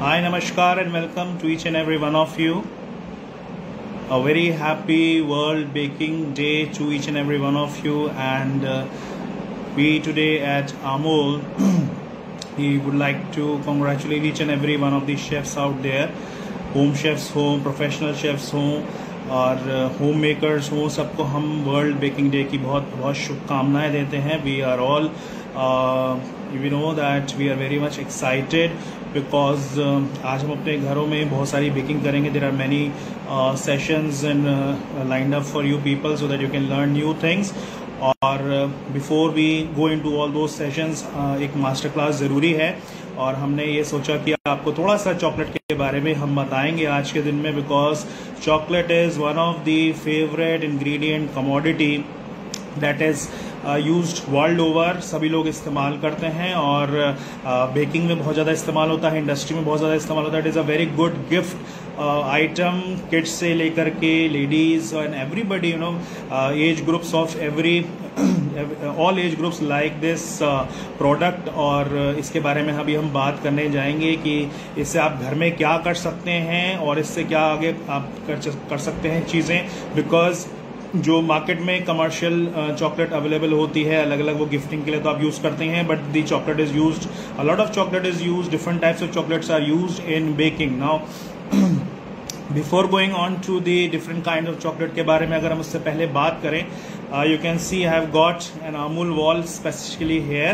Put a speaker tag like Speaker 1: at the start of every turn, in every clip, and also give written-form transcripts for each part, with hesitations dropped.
Speaker 1: Hi, Namaskar, and welcome to each and every one of you. A very happy World Baking Day to each and every one of you. And we today at Amul, we would like to congratulate each and every one of the chefs out there, home chefs हो, professional chefs हो और home makers हो, सबको हम world baking day की बहुत बहुत शुभकामनाएं देते हैं. We are all we know that we are very much excited because आज हम अपने घरों में बहुत सारी बेकिंग करेंगे. There are many sessions and lined up for you people so that you can learn new things. और before we go into all those sessions एक मास्टर क्लास ज़रूरी है और हमने ये सोचा कि आपको थोड़ा सा चॉकलेट के बारे में हम बताएंगे आज के दिन में, because chocolate is one of the favourite ingredient commodity that is used world over. सभी लोग इस्तेमाल करते हैं और बेकिंग में बहुत ज़्यादा इस्तेमाल होता है, इंडस्ट्री में बहुत ज़्यादा इस्तेमाल होता है. It is a very good gift item, kids से लेकर के ladies and everybody, you know, age groups of every all age groups like this product. और इसके बारे में अभी हम बात करने जाएंगे कि इससे आप घर में क्या कर सकते हैं और इससे क्या आगे आप कर सकते हैं चीज़ें. बिकॉज जो मार्केट में कमर्शियल चॉकलेट अवेलेबल होती है अलग अलग, वो गिफ्टिंग के लिए तो आप यूज करते हैं, but the chocolate is used, a lot of chocolate is used, different types of chocolates are used in baking. Now before going on to the different kind of chocolate के बारे में अगर हम उससे पहले बात करें, you can see I have got an Amul wall specifically here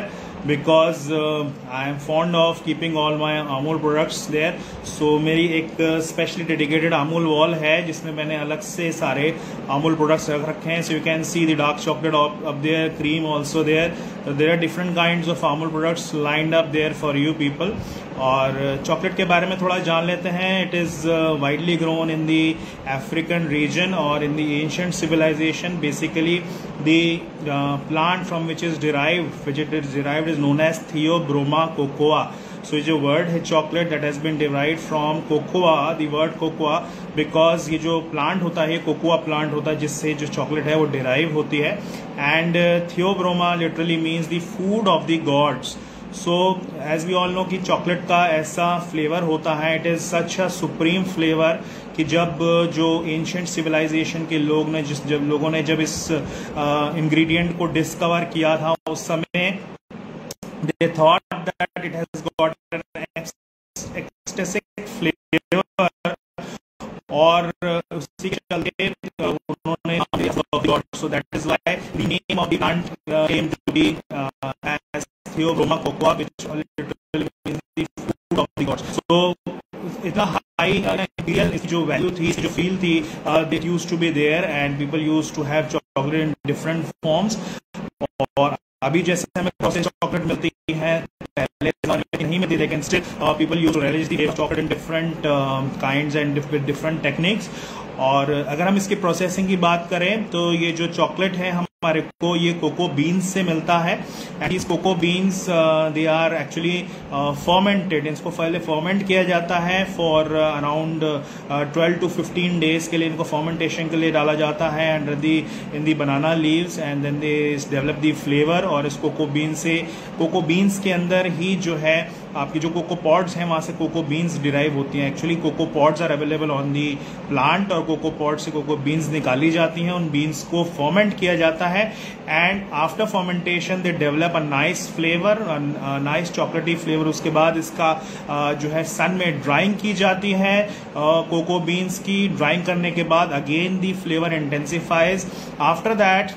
Speaker 1: because I am fond of keeping all my Amul products there. So मेरी एक specially dedicated Amul wall है जिसमें मैंने अलग से सारे Amul products रख रखे हैं. So you can see the dark chocolate up there, cream also there. So there are different kinds of Amul products lined up there for you people. और चॉकलेट के बारे में थोड़ा जान लेते हैं. It is widely grown in the African region और in the ancient civilization. Basically the plant from which it is derived is known as Theobroma cocoa. So ये जो word है chocolate that has been derived from cocoa, the word cocoa, because ये जो plant होता है cocoa plant होता है जिससे जो chocolate है वो derive होती है. And Theobroma literally means the food of the gods. So as we all know कि चॉकलेट का ऐसा फ्लेवर होता है, it is such a supreme flavour कि जब जो एंशिएंट सिविलाइजेशन के लोग ने जब लोगों ने जब इस इंग्रेडिएंट को डिस्कवर किया था उस समय they thought that it has got an ecstatic flavour और उसी के चलते उन्होंने so that is why the name of the plant came to be as Theobroma cocoa, which literally means the food of the gods. So इतना high real इसकी जो value थी, इसकी जो फील थी, that used to be there and people used to have chocolate in different forms. और अभी जैसे हमें प्रोसेस चॉकलेट मिलती है पहले नहीं मिलती, लेकिन still people use to release the chocolate in different kinds and with different techniques. और अगर हम इसकी प्रोसेसिंग की बात करें तो ये जो चॉकलेट है हमारे को ये कोको बीन्स से मिलता है. एंड इस cocoa beans they are actually fermented. इसको पहले फर्मेंट किया जाता है फॉर अराउंड 12 to 15 डेज के लिए इनको फर्मेंटेशन के लिए डाला जाता है under the in the banana leaves and then they develop the flavour. और इस कोको बीन्स के अंदर ही जो है आपकी जो कोको पॉड्स हैं वहां से कोको बीन्स डिराइव होती हैं. Actually cocoa pods are available on the plant और कोको पॉड से कोको बीन्स निकाली जाती हैं. उन बीन्स को फर्मेंट किया जाता है and after fermentation they develop a nice flavour, nice चॉकलेटी फ्लेवर. उसके बाद इसका जो है सन में ड्राइंग की जाती है कोको बीन्स की. ड्राइंग करने के बाद again the flavour intensifies. After that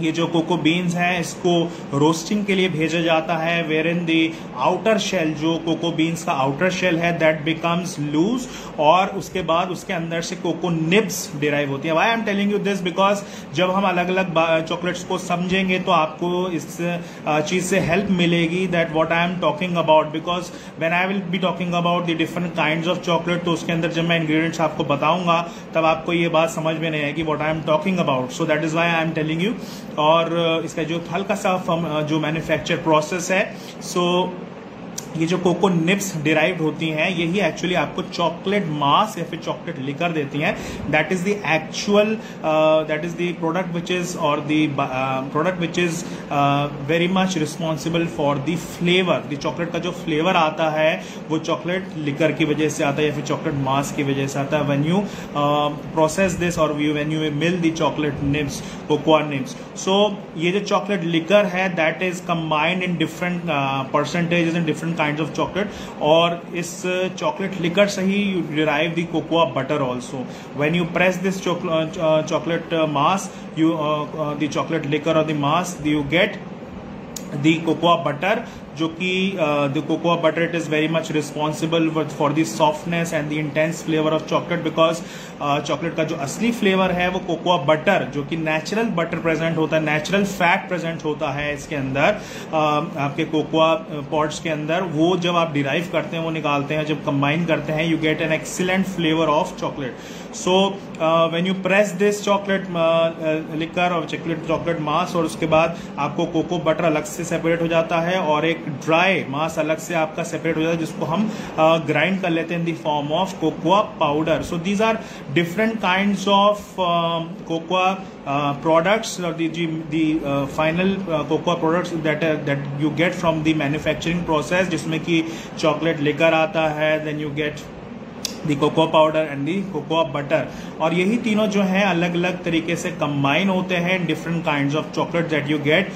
Speaker 1: ये जो कोको बीन्स हैं इसको रोस्टिंग के लिए भेजा जाता है, where in the outer shell, जो कोको बीन्स का आउटर शेल है दैट बिकम्स लूज. और उसके बाद उसके अंदर से कोको निब्स डिराइव होती है. Why I am telling you this because जब हम अलग अलग चॉकलेट्स को समझेंगे तो आपको इस चीज से हेल्प मिलेगी that what I am talking about. Because when I will be talking about the different kinds of chocolate तो उसके अंदर जब मैं इंग्रेडिएंट्स आपको बताऊंगा तब आपको ये बात समझ में नहीं आएगी what I am talking about. So that is why I am telling you. और इसका जो हल्का सा जो मैन्युफैक्चर प्रोसेस है, सो ये जो कोको निप्स डिराइव्ड होती हैं यही एक्चुअली आपको चॉकलेट मास या फिर चॉकलेट लिकर देती हैं. That is the actual that is the product which is और the product which is very much responsible for the flavour. The chocolate का जो फ्लेवर आता है वो चॉकलेट लिकर की वजह से आता है या फिर चॉकलेट मास की वजह से आता है. व्हेन यू प्रोसेस दिस और when you mill the chocolate nibs, cocoa nibs, so ये जो चॉकलेट लिकर है that is combined in different percentages in different kinds of chocolate, और इस chocolate liquor से ही you derive the cocoa butter also. When you press this chocolate mass, you the chocolate liquor or the mass, you get the cocoa butter, जो कि the cocoa butter it is very much responsible for the softness and the intense flavor of chocolate, because chocolate का जो असली flavour है वो cocoa butter, जो कि natural butter present होता है, नेचुरल फैट प्रेजेंट होता है इसके अंदर, आपके कोकोआ पॉड्स के अंदर, वो जब आप डिराइव करते हैं, वो निकालते हैं, जब कंबाइन करते हैं, you get an excellent flavour of chocolate. So when you press this chocolate liquor और चॉकलेट मास, और उसके बाद आपको कोको बटर अलग से सेपरेट हो जाता है और एक ड्राई मास अलग से आपका सेपरेट हो जाता है, जिसको हम ग्राइंड कर लेते हैं in the form of cocoa powder. So these are different kinds of cocoa products, or the final cocoa products that you get from the manufacturing process, जिसमें कि chocolate liquor आता है, then you get the cocoa powder and the cocoa butter, और यही तीनों जो है अलग अलग तरीके से कंबाइन होते हैं different kinds of chocolate that you get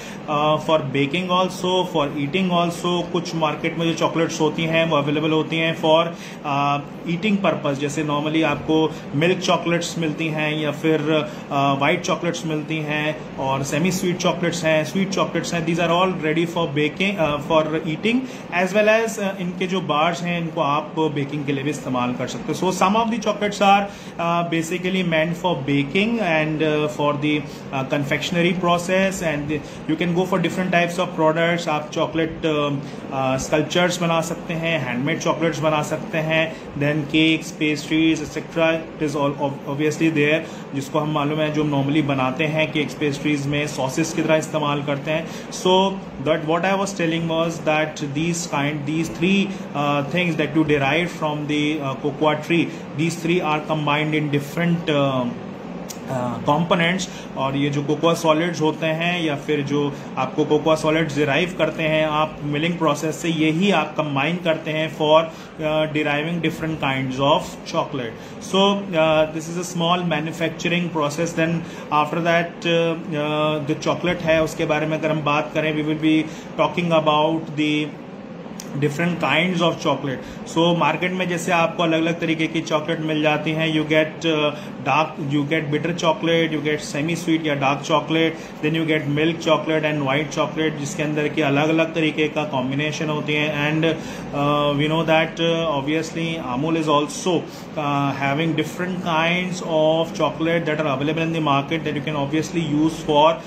Speaker 1: for baking also, for eating also. कुछ मार्केट में जो चॉकलेट्स होती हैं वो अवेलेबल होती हैं फॉर ईटिंग पर्पज, जैसे नॉर्मली आपको मिल्क चॉकलेट्स मिलती हैं या फिर वाइट चॉकलेट्स मिलती हैं, और सेमी स्वीट चॉकलेट्स हैं, स्वीट चॉकलेट्स हैं. These are all ready for baking, for eating, as well as इनके जो बार्स हैं इनको आप बेकिंग के लिए भी इस्तेमाल कर सकते हैं. So some of the chocolates are basically meant for baking and for the confectionery process, and you can go for different types of products. आप chocolate sculptures बना सकते हैं, handmade chocolates बना सकते हैं, then cakes, pastries, etc. It is all obviously there, जिसको हम मालूम है जो नॉर्मली बनाते हैं cakes, pastries में सॉसेस की तरह इस्तेमाल करते हैं. So that what I was telling was that these three things that you derive from the cocoa tree, these three are combined in different components, और ये जो कोकोआ सॉलिड्स होते हैं या फिर जो आपको कोकोआ सॉलिड्स डिराइव करते हैं आप मिलिंग प्रोसेस से, यही आप कंबाइन करते हैं for deriving different kinds of chocolate. So this is a small manufacturing process. Then after that जो चॉकलेट है उसके बारे में अगर हम बात करें, we will be talking about the different kinds of chocolate. So market में जैसे आपको अलग अलग तरीके की चॉकलेट मिल जाती हैं, you get bitter chocolate, you get semi sweet या dark chocolate, then you get milk chocolate and white chocolate, जिसके अंदर की अलग अलग तरीके का कॉम्बिनेशन होती है. And we know that obviously Amul is also having different kinds of chocolate that are available in the market that you can obviously use for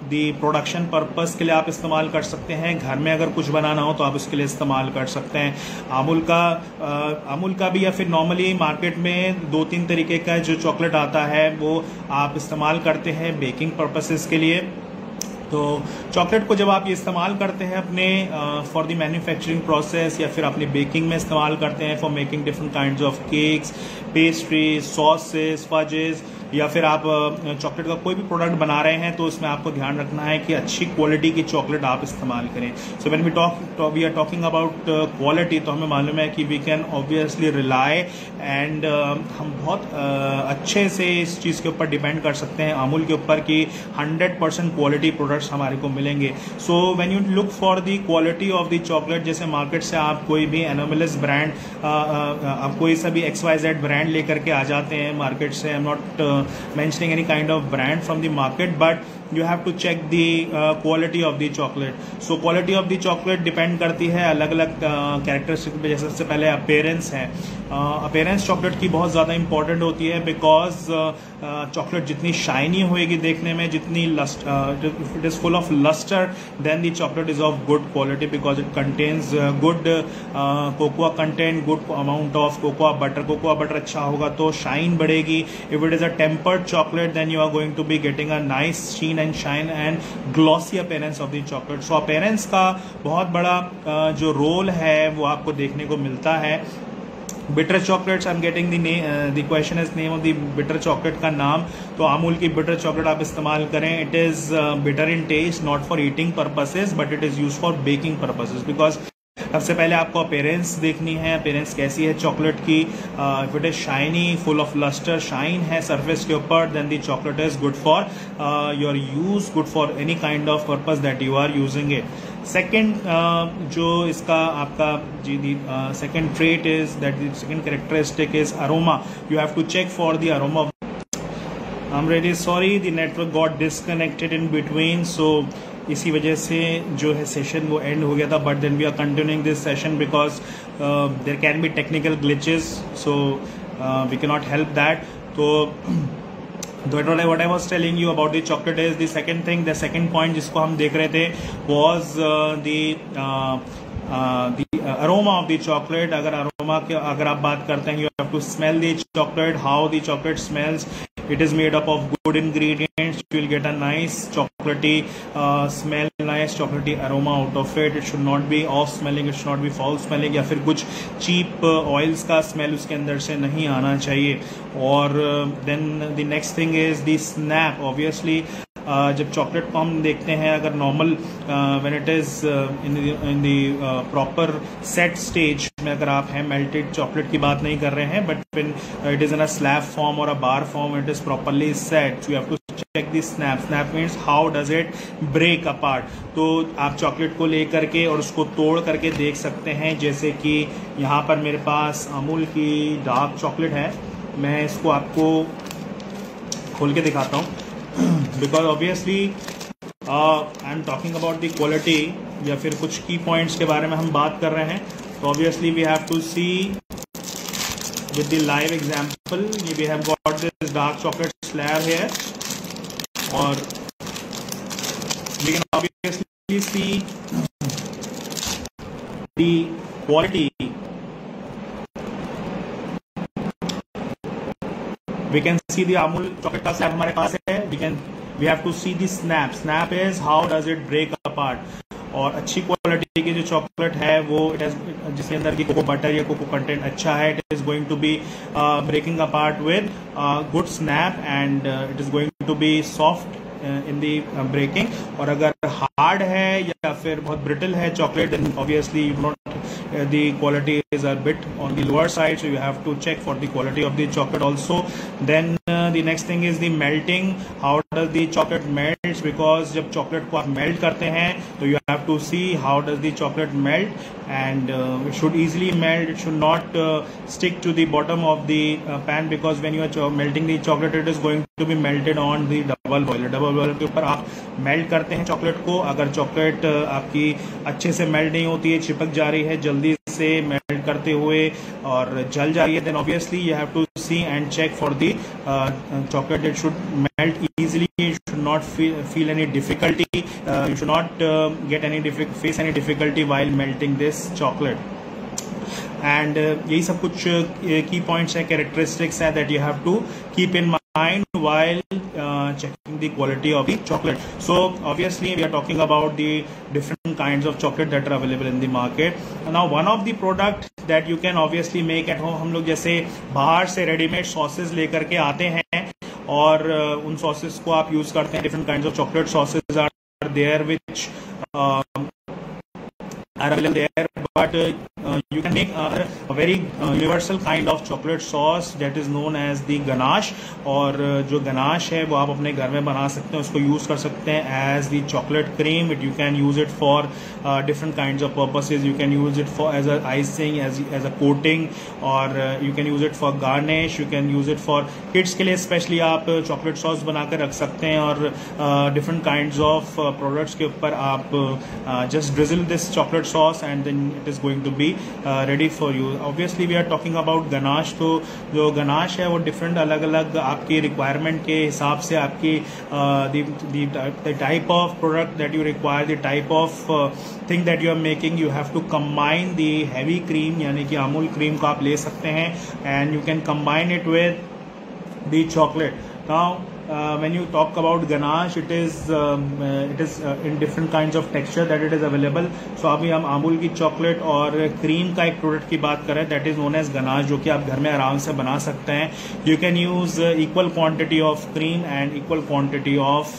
Speaker 1: the production purpose के लिए आप इस्तेमाल कर सकते हैं. घर में अगर कुछ बनाना हो तो आप उसके लिए इस्तेमाल कर सकते हैं. अमूल का भी या फिर नॉर्मली मार्केट में 2-3 तरीके का जो चॉकलेट आता है वो आप इस्तेमाल करते हैं बेकिंग पर्पसेस के लिए. तो चॉकलेट को जब आप ये इस्तेमाल करते हैं अपने फॉर द मैन्युफैक्चरिंग प्रोसेस या फिर अपनी बेकिंग में इस्तेमाल करते हैं for making different kinds of cakes, pastries, sauces, fudges, या फिर आप चॉकलेट का कोई भी प्रोडक्ट बना रहे हैं तो उसमें आपको ध्यान रखना है कि अच्छी क्वालिटी की चॉकलेट आप इस्तेमाल करें. So when we are talking about quality, तो हमें मालूम है कि we can obviously rely and हम बहुत अच्छे से इस चीज़ के ऊपर डिपेंड कर सकते हैं अमूल के ऊपर कि 100% क्वालिटी प्रोडक्ट्स हमारे को मिलेंगे. सो when you look for the quality of the chocolate, जैसे मार्केट से आप कोई भी एनोमिलस ब्रांड, आप कोई सा भी XYZ ब्रांड लेकर के आ जाते हैं मार्केट से. I am not mentioning any kind of brand from the market, but you have to check the quality of the chocolate. So quality of the chocolate depend करती है अलग अलग कैरेक्टरिस्टिक पे. जैसे सबसे पहले अपीयरेंस है. अपीयरेंस चॉकलेट की बहुत ज़्यादा इंपॉर्टेंट होती है, बिकॉज चॉकलेट जितनी शाइनी होएगी देखने में, जितनी it is full of lustre, then the chocolate is of good quality because it contains good cocoa content, good amount of cocoa butter. Cocoa butter अच्छा होगा तो शाइन बढ़ेगी. If it is a tempered chocolate, then you are going to be getting a nice sheen and shine and glossy appearance of the chocolate. So appearance का बहुत बड़ा जो role है वो आपको देखने को मिलता है। Bitter chocolates, I am getting the question is name of the bitter chocolate का नाम। तो अमूल की बिटर चॉकलेट आप इस्तेमाल करें। It is bitter in taste, not for eating purposes but it is use for baking purposes. Because सबसे पहले आपको अपीयरेंस देखनी है, अपीयरेंस कैसी है चॉकलेट की। If it is shiny, full of lustre, shine है सरफेस के ऊपर, then the chocolate is good for your use, good for any kind of purpose that you are using it. Second जो इसका आपका second trait is that the second characteristic is aroma. You have to check for the aroma. I am really sorry, the network got disconnected in between, so इसी वजह से जो है session वो and हो गया था। But then we are continuing this session because there can be technical glitches, so we can not help that. तो what I was telling you about the chocolate is the second thing, the second point जिसको हम देख रहे थे was the aroma of the chocolate। अगर आप बात करते हैं, you have to smell the chocolate, how the chocolate smells। It is made up of good ingredients, you will get a nice chocolatey smell, nice chocolatey aroma out of it। It should not be off smelling, it should not be foul smelling, या फिर कुछ cheap oils का smell उसके अंदर से नहीं आना चाहिए। और then the next thing is the snap। obviously जब चॉकलेट को हम देखते हैं, अगर normal when it is in the proper set stage में अगर आप हैं, मेल्टेड चॉकलेट की बात नहीं कर रहे हैं, but when it is in a slab form और a bar form, it is properly set, you have to check the snap. Snap means how does it break apart. तो आप चॉकलेट को लेकर के और उसको तोड़ करके देख सकते हैं। जैसे कि यहाँ पर मेरे पास अमूल की डार्क चॉकलेट है, मैं इसको आपको खोल के दिखाता हूँ। Because obviously I am talking about the quality, या फिर कुछ की पॉइंट्स के बारे में हम बात कर रहे हैं। तो obviously we have to see with the live example. We have got this dark chocolate slab here, और we can obviously see the quality. We can see the Amul chocolate का slab हमारे पास है। We have to see the snap। Snap is how does it break apart। और अच्छी quality की जो chocolate है वो जिसके अंदर की कोको बटर या कोको कंटेंट अच्छा है, it is going to be breaking apart with good snap, and it is going to be soft in the breaking. और अगर हार्ड है या फिर बहुत ब्रिटल है chocolate, then obviously you not the quality is a bit on the lower side, so you have to check for the quality of the chocolate also। Then the next thing is the melting। how does the chocolate melts, because जब chocolate को आप melt करते हैं तो you have to see how does the chocolate melt, and it should easily melt, it should not stick to the bottom of the pan, because when you are melting the chocolate it is going to be melted on the double boiler। Double boiler के ऊपर आप melt करते हैं chocolate को। अगर chocolate आपकी अच्छे से मेल्ट नहीं होती है, चिपक जा रही है जल्दी से मेल्ट करते हुए और जल जा रही है, then obviously you have to see and check for the chocolate। it should melt easily, you should not feel any difficulty, you should not face any difficulty while melting this chocolate। And यही सब कुछ key points है, characteristics है that you have to keep in mind while checking the quality of the chocolate। So obviously we are talking about the different kinds of chocolate that are available in the market। Now one of the product that you can obviously make at home, हम लोग जैसे बाहर से readymade sausage लेकर के आते हैं और उन सॉसेज को आप यूज करते हैं। Different kinds of chocolate sauces are there which are available there, but you can make a very universal kind of chocolate sauce that is known as the ganache। और जो गनाश है वो आप अपने घर में बना सकते हैं, उसको यूज कर सकते हैं as the chocolate cream। you can use it for different kinds of purposes। you can use it for as a icing, as a coating, और you can use it for garnish, you can use it for kids के लिए specially आप chocolate sauce बनाकर रख सकते हैं, और different kinds of products के ऊपर आप just drizzle this chocolate sauce and then it is going to be ready for you। obviously we are talking about ganache। तो जो ganache है वो डिफरेंट अलग अलग आपकी रिक्वायरमेंट के हिसाब से आपकी the type of product that you require, the type of thing that you are making, you have to combine the heavy cream यानी कि अमूल क्रीम को आप ले सकते हैं and you can combine it with the chocolate। now when you talk about ganache, it is in different kinds of texture that it is available. So अभी हम अमूल की चॉकलेट और क्रीम का एक प्रोडक्ट की बात करें, that is known as ganache, जो कि आप घर में आराम से बना सकते हैं. You can use equal quantity of cream and equal quantity of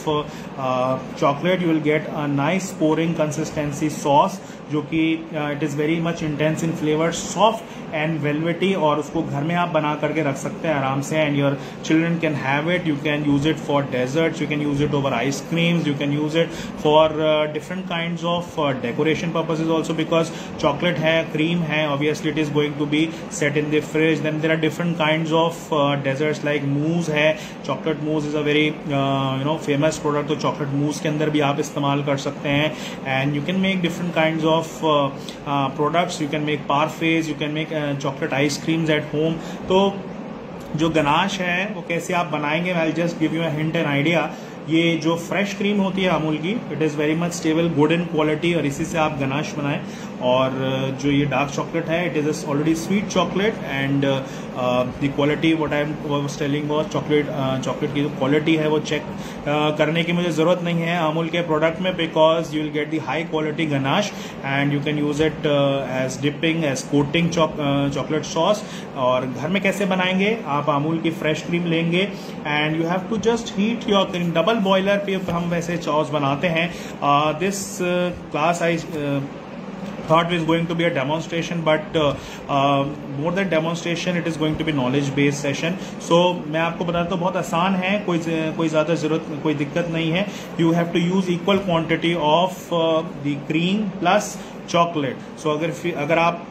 Speaker 1: chocolate. You will get a nice pouring consistency sauce, जो कि it is very much intense in flavour, soft and velvety, और उसको घर में आप बना करके रख सकते हैं आराम से, and your children can have it. You can use it for desserts, you can use it over ice creams, you can use it for different kinds of decoration purposes also, because chocolate है, cream है, obviously it is going to be set in the fridge. Then there are different kinds of desserts like mousse है. Chocolate mousse is a very famous product, तो chocolate mousse के अंदर भी आप इस्तेमाल कर सकते हैं. And you can make different kinds of products. You can make parfaits, you can make chocolate ice creams at home. तो जो गनाश है वो कैसे आप बनाएंगे, I'll just give you a hint and idea. ये जो फ्रेश क्रीम होती है अमूल की, it is very much stable, good in quality, और इसी से आप गनाश बनाएं. और जो ये डार्क चॉकलेट है, it is already sweet chocolate, and the quality what I was telling was chocolate की जो क्वालिटी है वो चेक करने की मुझे ज़रूरत नहीं है अमूल के प्रोडक्ट में, because you will get the high quality ganache and you can use it as dipping, as coating chocolate sauce. और घर में कैसे बनाएंगे, आप अमूल की फ्रेश क्रीम लेंगे and you have to just heat your cream. Double boiler पे हम वैसे सॉस बनाते हैं. This class I thought is going to be a demonstration, but more than demonstration it is going to be knowledge based session. So मैं आपको बताता हूँ, बहुत आसान है, कोई ज़्यादा ज़रूरत, कोई दिक्कत नहीं है. You have to use equal quantity of the cream plus chocolate. So अगर आप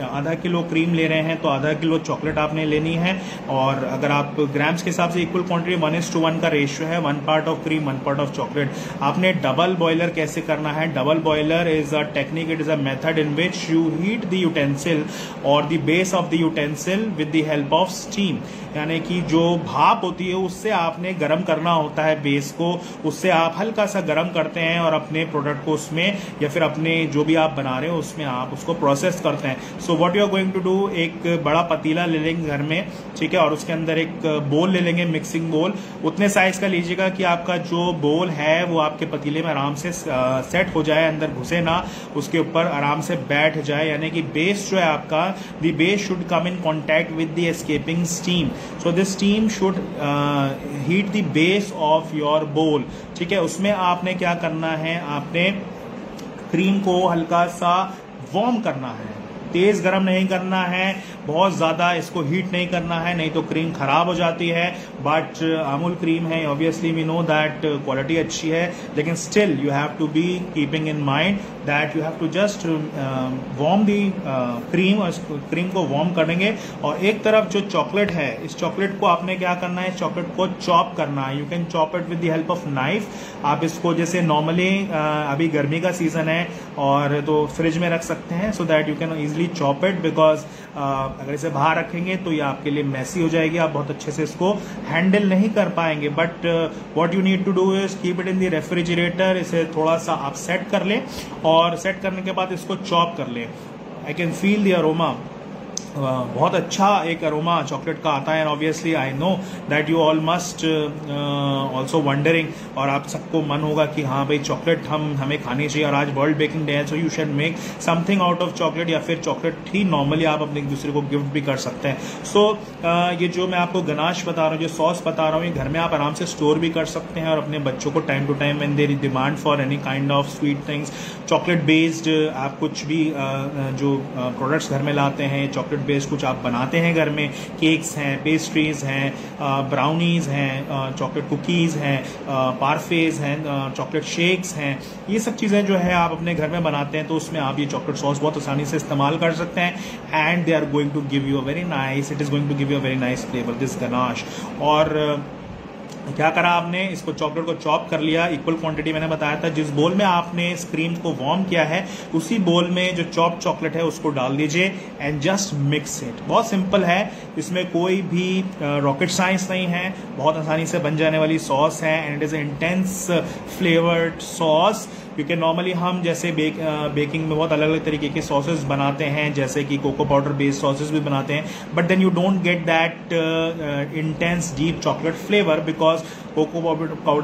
Speaker 1: आधा किलो क्रीम ले रहे हैं तो आधा किलो चॉकलेट आपने लेनी है, और अगर आप ग्राम्स के हिसाब से इक्वल क्वांटिटी 1:1 का रेशियो है, 1 part of cream 1 part of chocolate. आपने डबल बॉयलर कैसे करना है, double boiler is a technique, it is a method in which you heat the utensil और the base of the utensil with the help of steam. यानी कि जो भाप होती है उससे आपने गर्म करना होता है बेस को, उससे आप हल्का सा गर्म करते हैं और अपने प्रोडक्ट को उसमें, या फिर अपने जो भी आप बना रहे हो उसमें आप उसको प्रोसेस करते हैं. So what you are going to do, एक बड़ा पतीला ले लेंगे घर में, ठीक है, और उसके अंदर एक बोल ले लेंगे, मिक्सिंग बोल. उतने साइज का लीजिएगा कि आपका जो बोल है वो आपके पतीले में आराम से सेट हो जाए, अंदर घुसे ना, उसके ऊपर आराम से बैठ जाए. यानी कि बेस जो है आपका, the base should come in contact with the escaping steam. So this steam should heat the base of your bowl. ठीक है, उसमें आपने क्या करना है, आपने क्रीम को हल्का सा वार्म करना है, तेज गर्म नहीं करना है, बहुत ज्यादा इसको हीट नहीं करना है, नहीं तो क्रीम खराब हो जाती है. बट अमूल क्रीम है, obviously we know that quality अच्छी है, लेकिन still you have to be keeping in mind that you have to just warm the cream, और क्रीम को वार्म करेंगे. और एक तरफ जो चॉकलेट है, इस चॉकलेट को आपने क्या करना है, चॉकलेट को चॉप करना है. You can chop it with the help of knife. आप इसको जैसे नॉर्मली अभी गर्मी का सीजन है और तो फ्रिज में रख सकते हैं, so that you can easily chop it, because अगर इसे बाहर रखेंगे तो ये आपके लिए मैसी हो जाएगी, आप बहुत अच्छे से इसको हैंडल नहीं कर पाएंगे. But what you need to do is keep it in the refrigerator. इसे थोड़ा सा आप सेट कर लें, और सेट करने के बाद इसको चॉप कर लें. I can feel the aroma, बहुत अच्छा एक अरोमा चॉकलेट का आता है. And obviously I know that you all must also wondering, और आप सबको मन होगा कि हाँ भाई चॉकलेट हमें खानी चाहिए, और आज वर्ल्ड बेकिंग डे है, so you should make something out of chocolate, या फिर चॉकलेट ही नॉर्मली आप अपने एक दूसरे को गिफ्ट भी कर सकते हैं. सो ये जो मैं आपको गनाश बता रहा हूँ, जो सॉस बता रहा हूँ, ये घर में आप आराम से स्टोर भी कर सकते हैं, और अपने बच्चों को time to time when there is demand for any kind of sweet things, chocolate based आप कुछ भी जो प्रोडक्ट्स घर में लाते हैं, चॉकलेट बेस्ड कुछ आप बनाते हैं घर में, केक्स हैं, पेस्ट्रीज हैं, ब्राउनीज हैं, चॉकलेट कुकीज हैं, पारफेज हैं, चॉकलेट शेक्स हैं, ये सब चीज़ें जो है आप अपने घर में बनाते हैं, तो उसमें आप ये चॉकलेट सॉस बहुत आसानी से इस्तेमाल कर सकते हैं. And they are going to give you a very nice, it is going to give you a very nice flavour, this ganache. और क्या करा आपने, इसको चॉकलेट को चॉप कर लिया, इक्वल क्वांटिटी मैंने बताया था. जिस बोल में आपने इस क्रीम को वार्म किया है, उसी बोल में जो चॉप चॉकलेट है उसको डाल दीजिए एंड जस्ट मिक्स इट. बहुत सिंपल है, इसमें कोई भी रॉकेट साइंस नहीं है, बहुत आसानी से बन जाने वाली सॉस है. And it is intense flavoured sauce. क्योंकि नॉर्मली हम जैसे बेकिंग में बहुत अलग अलग तरीके के सॉसेस बनाते हैं, जैसे कि कोको पाउडर बेस्ड सॉसेस भी बनाते हैं, but then you don't get that intense deep chocolate flavour, because because cocoa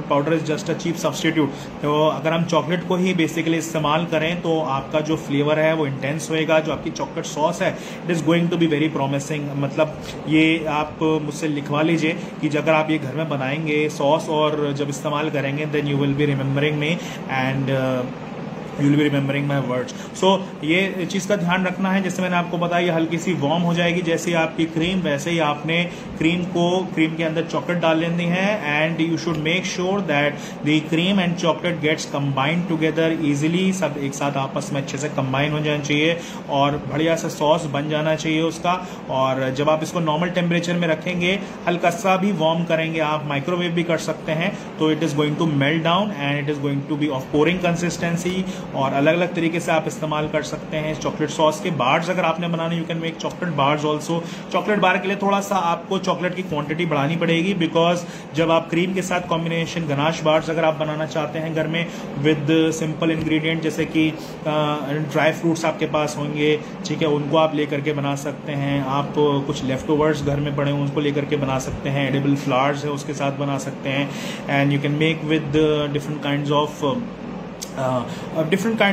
Speaker 1: powder is just a cheap substitute. तो अगर हम चॉकलेट को ही बेसिकली इस्तेमाल करें तो आपका जो फ्लेवर है वो इंटेंस होएगा। जो आपकी चॉकलेट सॉस है it is going to be very promising. मतलब ये आप मुझसे लिखवा लीजिए कि अगर आप ये घर में बनाएंगे सॉस और जब इस्तेमाल करेंगे then you will be remembering me and you will be remembering my words. So ये चीज़ का ध्यान रखना है। जैसे मैंने आपको बताया ये हल्की सी वार्म हो जाएगी जैसे आपकी क्रीम, वैसे ही आपने क्रीम के अंदर चॉकलेट डाल लेनी है and you should make sure that the cream and chocolate gets combined together easily. सब एक साथ आपस में अच्छे से कंबाइन हो जाना चाहिए और बढ़िया सा सॉस बन जाना चाहिए उसका। और जब आप इसको नॉर्मल टेम्परेचर में रखेंगे, हल्का सा भी वार्म करेंगे, आप माइक्रोवेव भी कर सकते हैं, तो it is going to melt down and it is going to be of pouring consistency. और अलग अलग तरीके से आप इस्तेमाल कर सकते हैं चॉकलेट सॉस के। बार्स अगर आपने बनाने, you can make chocolate bars also. Chocolate bar के लिए थोड़ा सा आपको चॉकलेट की क्वांटिटी बढ़ानी पड़ेगी बिकॉज जब आप क्रीम के साथ कॉम्बिनेशन गनाश बार्स अगर आप बनाना चाहते हैं घर में विद सिंपल इंग्रेडिएंट जैसे कि ड्राई फ्रूट्स आपके पास होंगे, ठीक है, उनको आप लेकर के बना सकते हैं। आप कुछ लेफ्ट ओवर्स घर में पड़े उनको लेकर के बना सकते हैं। एडिबल फ्लावर्स है उसके साथ बना सकते हैं and you can make with different kinds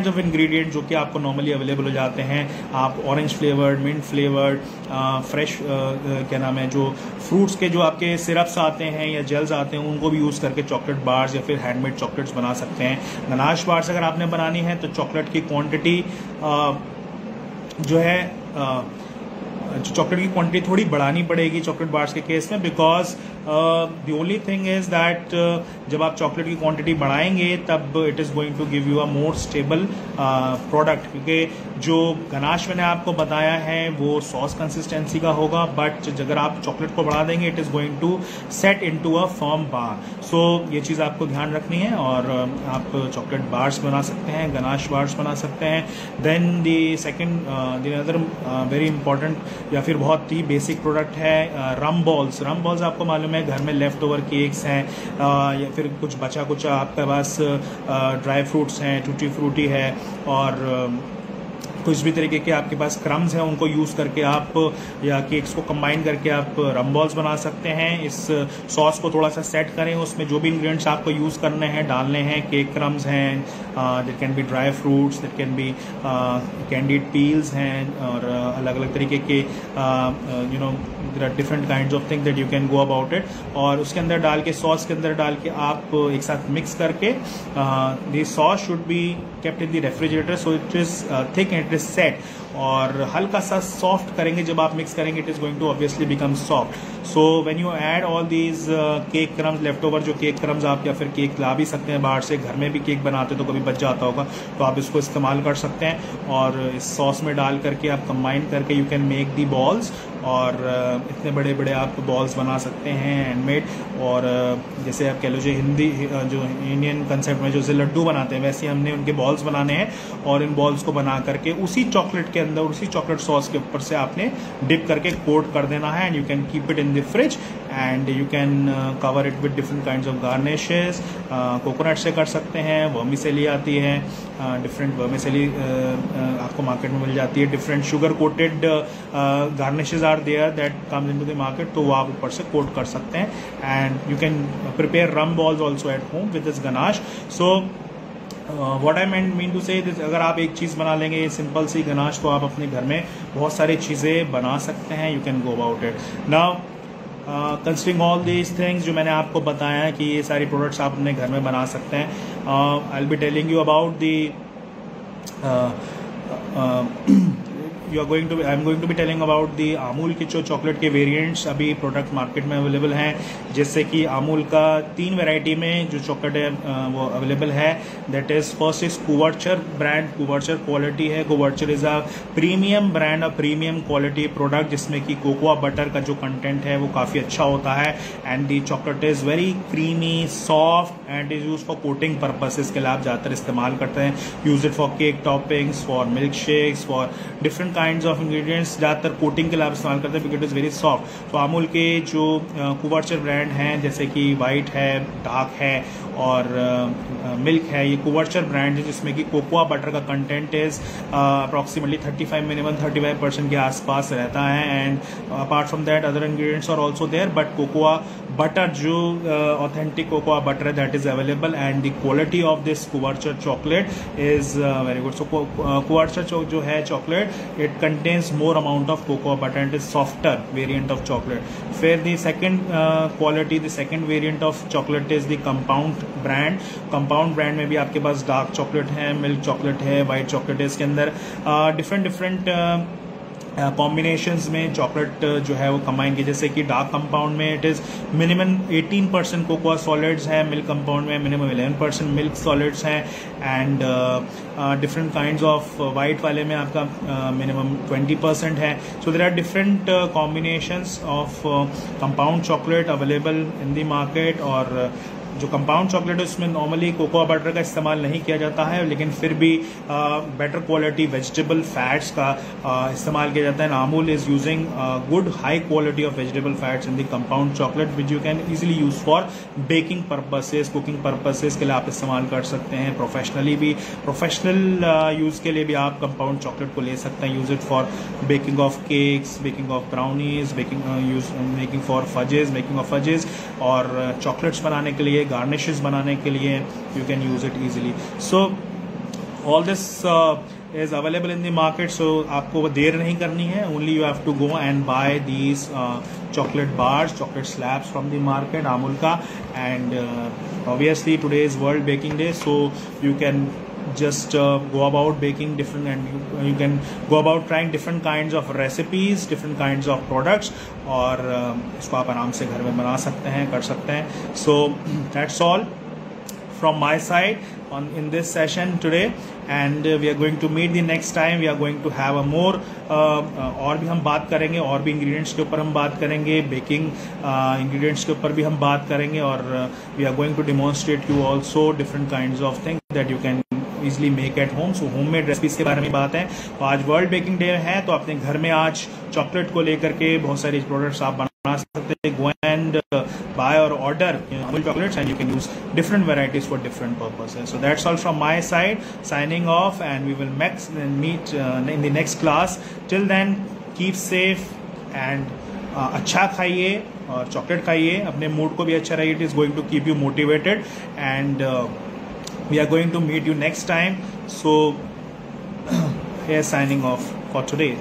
Speaker 1: of ingredient जो कि आपको नॉर्मली अवेलेबल हो जाते हैं। आप orange flavoured, mint flavoured, fresh क्या नाम है, जो फ्रूट्स के जो आपके सिरप्स आते हैं या जेल्स आते हैं उनको भी यूज़ करके चॉकलेट बार्स या फिर हैंडमेड चॉकलेट्स बना सकते हैं। गनाश बार्स अगर आपने बनानी है तो चॉकलेट की क्वांटिटी जो है चॉकलेट की क्वांटिटी थोड़ी बढ़ानी पड़ेगी चॉकलेट बार्स के केस में because the only thing is that जब आप चॉकलेट की क्वांटिटी बढ़ाएंगे तब it is going to give you a more stable product. क्योंकि जो गनाश मैंने आपको बताया है वो सॉस कंसिस्टेंसी का होगा, बट अगर आप चॉकलेट को बढ़ा देंगे it is going to set into a firm bar. So ये चीज़ आपको ध्यान रखनी है और आप चॉकलेट बार्स बना सकते हैं, गनाश बार्स बना सकते हैं। Then the second the other very important या फिर बहुत ही बेसिक प्रोडक्ट है रम बॉल्स। रम बॉल्स आपको मालूम है घर में लेफ्ट ओवर केक्स हैं या फिर कुछ बचा कुछ आपके पास ड्राई फ्रूट्स हैं, टूटी फ्रूटी है और कुछ भी तरीके के आपके पास क्रम्स हैं उनको यूज़ करके आप या केक्स को कंबाइन करके आप रम बॉल्स बना सकते हैं। इस सॉस को थोड़ा सा सेट करें, उसमें जो भी इंग्रेडिएंट्स आपको यूज़ करने हैं डालने हैं, केक क्रम्स हैं, there can be dry fruits, there can be candied peels हैं और अलग अलग तरीके के you know there are different kinds of thing that you can go about it. और उसके अंदर डाल के सॉस के अंदर डाल के आप एक साथ मिक्स करके the sauce should be kept in the refrigerator so it is thick and set और हल्का सा सॉफ्ट करेंगे। जब आप मिक्स करेंगे it is going to obviously become soft. So when you add all these cake crumbs, left over जो cake crumbs आप या फिर केक ला भी सकते हैं बाहर से, घर में भी केक बनाते तो कभी बच जाता होगा तो आप इसको इस्तेमाल कर सकते हैं और इस सॉस में डाल करके आप कंबाइन करके you can make the balls और इतने बड़े बड़े आप बॉल्स बना सकते हैं हैंडमेड। और जैसे आप कह लो जो हिंदी जो इंडियन कंसेप्ट में जो लड्डू बनाते हैं वैसे हमने उनके बॉल्स बनाने हैं और इन बॉल्स को बना करके उसी चॉकलेट के अंदर, उसी चॉकलेट सॉस के ऊपर से आपने डिप करके कोट कर देना है and you can keep it in the fridge and you can cover it with different kinds of garnishes. Coconut से कर सकते हैं, वर्मिसेली आती है, डिफरेंट वर्मिसेली आपको मार्केट में मिल जाती है, different sugar coated garnishes are there that comes into the market, तो वो आप ऊपर से कोट कर सकते हैं and you can prepare rum balls also at home with this ganache. So what I mean to say अगर आप एक चीज़ बना लेंगे ये सिंपल सी गनाश तो आप अपने घर में बहुत सारी चीज़ें बना सकते हैं। You can go about it now considering all these things जो मैंने आपको बताया कि ये सारी प्रोडक्ट्स आप अपने घर में बना सकते हैं। I will be telling you about the I am going to be telling about the Amul के जो चॉकलेट के वेरिएंट्स अभी प्रोडक्ट मार्केट में अवेलेबल हैं। जैसे कि अमूल का 3 वैरायटी में जो चॉकलेट है वो अवेलेबल है। That is first is couverture brand, couverture quality है। Couverture is a premium brand, a premium quality product जिसमें कि कोकोआ बटर का जो कंटेंट है वो काफ़ी अच्छा होता है and the chocolate is very creamy soft and is use for coating purpose. इसके लिए आप ज़्यादातर इस्तेमाल करते हैं। Use it for cake toppings, for milk shakes, for different kind of ingredients ज़्यादातर कोटिंग के लिए आप इस्तेमाल करते हैं because it is very soft. तो अमूल के जो कुवर्चर ब्रांड हैं जैसे कि वाइट है, डार्क है और मिल्क है, ये कुवर्चर ब्रांड है जिसमें कि कोकोआ बटर का कंटेंट इज अप्रॉक्सीमेटली 35% के आसपास रहता है। And apart from that other ingredients are also there, but cocoa butter जो ऑथेंटिक कोकोआ बटर है that is available and the quality of this couverture chocolate is very good. So couverture जो है chocolate it contains more amount of cocoa butter and is softer variant of chocolate. फिर the second quality, the second variant of chocolate is the compound brand. Compound brand में भी आपके पास dark chocolate है, milk chocolate है, white chocolate है। इसके अंदर different combinations में चॉकलेट जो है वो कंबाइन की, जैसे कि डार्क कंपाउंड में it is minimum 18% cocoa solids है, मिल्क कंपाउंड में मिनिमम 11% मिल्क सॉलिड्स हैं and different kinds of white वाले में आपका मिनिमम 20% है। So there are different combinations of compound chocolate available in the market. और जो कंपाउंड चॉकलेट है उसमें नॉर्मली कोकोआ बटर का इस्तेमाल नहीं किया जाता है, लेकिन फिर भी बेटर क्वालिटी वेजिटेबल फैट्स का इस्तेमाल किया जाता है। Amul is using good high quality of vegetable fats in the compound chocolate which you can easily use for baking purposes, cooking purposes के लिए आप इस्तेमाल कर सकते हैं। प्रोफेशनली भी, प्रोफेशनल यूज के लिए भी आप कंपाउंड चॉकलेट को ले सकते हैं। Use it for baking of cakes, baking of brownies, making for fudges, making of fudges और चॉकलेट्स बनाने के लिए, गार्निशेस बनाने के लिए you can use it easily. So all this is available in the market. So आपको देर नहीं करनी है, only you have to go and buy these chocolate bars, chocolate slabs from the market Amul का। And obviously today is world baking day, so you can just go about baking different and you can go about trying different kinds of recipes, different kinds of products और इसको आप आराम से घर में बना सकते हैं, कर सकते हैं। So that's all from my side in this session today and we are going to meet the next time. We are going to have a more और भी हम बात करेंगे, और भी इंग्रेडिएंट्स के ऊपर हम बात करेंगे, बेकिंग इंग्रेडिएंट्स के ऊपर भी हम बात करेंगे और we are going to demonstrate you also different kinds of things that you can easily make at home. So homemade recipes के बारे में बात है। तो आज वर्ल्ड बेकिंग डे है, तो अपने घर में आज चॉकलेट को लेकर के बहुत सारी प्रोडक्ट्स आप बना सकते हैं। गो एंड बाय और order Amul chocolates and you can use different varieties for different purposes. So that's all from my side, signing off and we will meet in the next class. Till then keep safe and अच्छा खाइए और chocolate खाइए, अपने mood को भी अच्छा रहिए। It is going to keep you motivated and we are going to meet you next time. So here signing off for today.